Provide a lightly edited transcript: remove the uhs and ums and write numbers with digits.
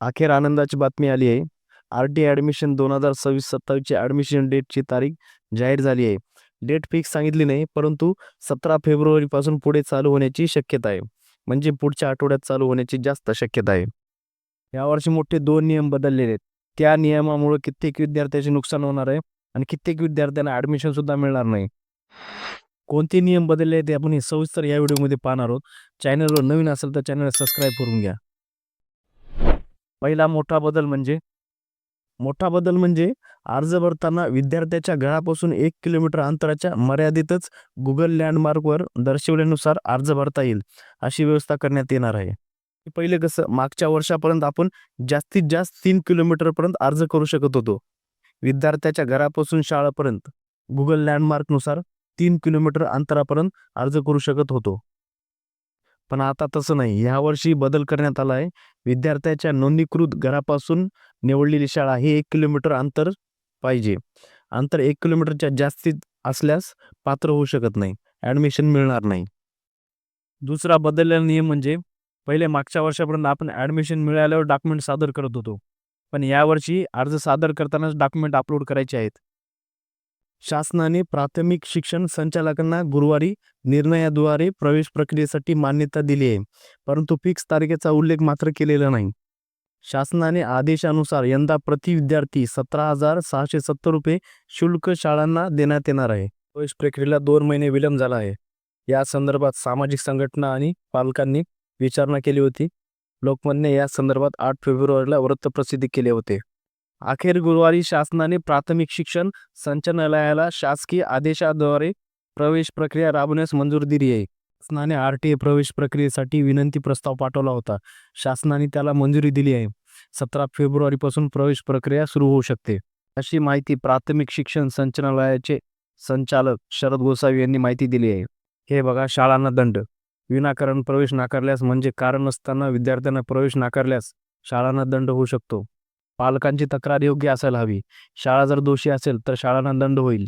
अखेर आनंदाची बातमी आली आहे. आर-टी ॲडमिशन 2026-27 ची ॲडमिशन डेटची तारीख जाहीर झाली आहे. डेट फिक्स सांगितली नाही, परंतु 17 फेब्रुवारीपासून पुढे चालू होण्याची शक्यता आहे. म्हणजे पुढच्या आठवड्यात चालू होण्याची जास्त शक्यता आहे. यावर्षी मोठे 2 नियम बदललेले आहेत. त्या नियमामुळे कित्येक विद्यार्थ्यांचे नुकसान होणार आहे आणि कित्येक विद्यार्थ्यांना ॲडमिशन सुद्धा मिळणार नाही. कोणते नियम बदलले आहेत ते आपण हे सविस्तर या व्हिडिओमध्ये पाहणार आहोत. चॅनलवर नवीन असेल तर चॅनल सबस्क्राईब करून घ्या. पहिला मोठा बदल म्हणजे अर्ज भरताना विद्यार्थ्याच्या घरापासून 1 किलोमीटर अंतराच्या मर्यादेतच गुगल लँडमार्कवर दर्शवल्यानुसार अर्ज भरता येईल, अशी व्यवस्था करण्यात येणार आहे. पहिले कसं मागच्या वर्षापर्यंत आपण जास्तीत जास्त 3 किलोमीटरपर्यंत अर्ज करू शकत होतो. विद्यार्थ्याच्या घरापासून शाळेपर्यंत गुगल लँडमार्कनुसार 3 किलोमीटर अंतरापर्यंत अर्ज करू शकत होतो. पण आता तसं नाही. यावर्षी बदल करण्यात आला आहे. विद्यार्थ्याच्या नोंदणीकृत घरापासून निवडलेली शाळा ही 1 किलोमीटर अंतर पाहिजे. अंतर 1 किलोमीटरच्या जास्तीत असल्यास पात्र होऊ शकत नाही. ॲडमिशन मिळणार नाही. दुसरा बदललेला नियम म्हणजे पहिले मागच्या वर्षापर्यंत आपण ॲडमिशन मिळाल्यावर डॉक्युमेंट सादर करत होतो. पण यावर्षी अर्ज सादर करतानाच डॉक्युमेंट अपलोड करायचे आहेत. शासनाने प्राथमिक शिक्षण संचालकांना गुरुवारी निर्णयाद्वारे प्रवेश प्रक्रियेसाठी मान्यता दिली आहे, परंतु फिक्स तारखेचा उल्लेख मात्र केलेला नाही. शासनाने आदेशानुसार यंदा प्रति विद्यार्थी 17,670 रुपये शुल्क शाळांना देण्यात येणार आहे. प्रवेश प्रक्रियेला 2 महिने विलंब झाला आहे. या संदर्भात सामाजिक संघटना आणि पालकांनी विचारणा केली होती. लोकमतने या संदर्भात 8 फेब्रुवारीला वृत्तप्रसिद्धी केले होते. अखेर गुरुवारी शासनाने प्राथमिक शिक्षण संचालनालयाला शासकीय आदेशाद्वारे प्रवेश प्रक्रिया राबवण्यास मंजुरी दिली आहे. शासनाने आर-टी प्रवेश प्रक्रियेसाठी विनंती प्रस्ताव पाठवला होता. शासनाने त्याला मंजुरी दिली आहे. 17 फेब्रुवारीपासून प्रवेश प्रक्रिया सुरू होऊ शकते, अशी माहिती प्राथमिक शिक्षण संचालनालयाचे संचालक शरद गोसावी यांनी माहिती दिली आहे. हे बघा, शाळांना दंड. विनाकारण प्रवेश नाकारल्यास म्हणजे कारण नसताना विद्यार्थ्यांना प्रवेश नाकारल्यास शाळांना दंड होऊ शकतो. पालकांची तक्रार योग्य असायला हवी. शाळा जर दोषी असेल तर शाळांना दंड होईल.